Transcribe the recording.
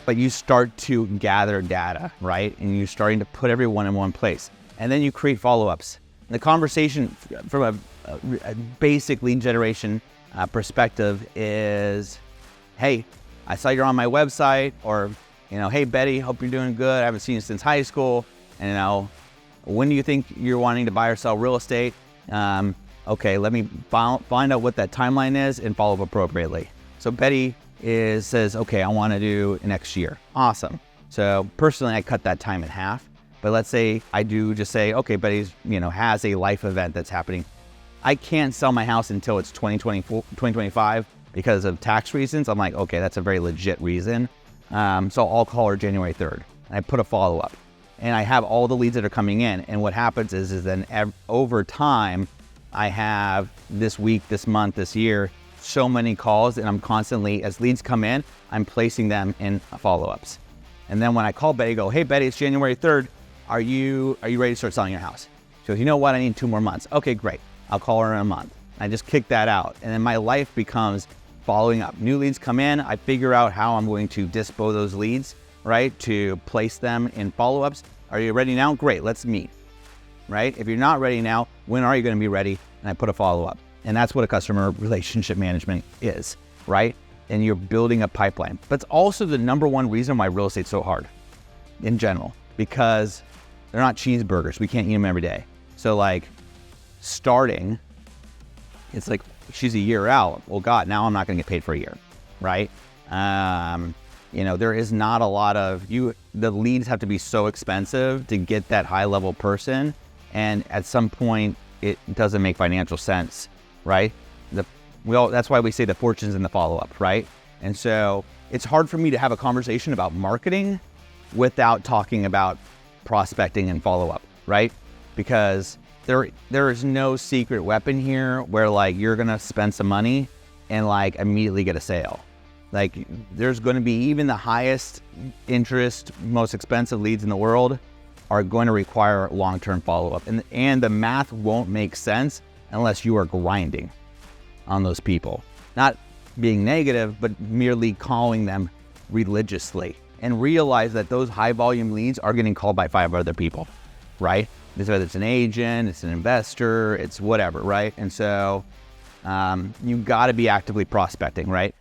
but you start to gather data, right? And you're starting to put everyone in one place. And then you create follow-ups. The conversation from a basic lead generation perspective is, hey, I saw you're on my website, or, hey, Betty, hope you're doing good. I haven't seen you since high school. And, when do you think you're wanting to buy or sell real estate? Okay, let me find out what that timeline is and follow up appropriately. So Betty says, okay, I want to do next year. Awesome. So personally, I cut that time in half. But let's say I do just say, okay, Betty's, has a life event that's happening. I can't sell my house until it's 2025 because of tax reasons. I'm like, okay, that's a very legit reason. So I'll call her January 3rd. And I put a follow-up. And I have all the leads that are coming in. And what happens is then over time, I have this week, this month, this year, so many calls, and I'm constantly, as leads come in, I'm placing them in follow-ups. And then when I call Betty, go, hey, Betty, it's January 3rd. Are you ready to start selling your house? She goes, you know what? I need 2 more months. Okay, great. I'll call her in a month. I just kick that out. And then my life becomes following up. New leads come in. I figure out how I'm going to dispose those leads, right? To place them in follow-ups. Are you ready now? Great, let's meet, right? If you're not ready now, when are you going to be ready? And I put a follow-up. And that's what a customer relationship management is, right? And you're building a pipeline. But it's also the number one reason why real estate's so hard in general, because they're not cheeseburgers. We can't eat them every day. So starting, it's like, she's a year out. Well, God, now I'm not going to get paid for a year, right? There is not a lot of the leads have to be so expensive to get that high level person. And at some point it doesn't make financial sense, right? That's why we say the fortune's in the follow-up, right? And so it's hard for me to have a conversation about marketing without talking about prospecting and follow-up, right? Because there is no secret weapon here where you're going to spend some money and immediately get a sale. There's going to be even the highest interest, most expensive leads in the world are going to require long-term follow-up. And the math won't make sense unless you are grinding on those people. Not being negative, but merely calling them religiously. And realize that those high-volume leads are getting called by 5 other people, right? Whether it's an agent, it's an investor, it's whatever, right? And so you got to be actively prospecting, right?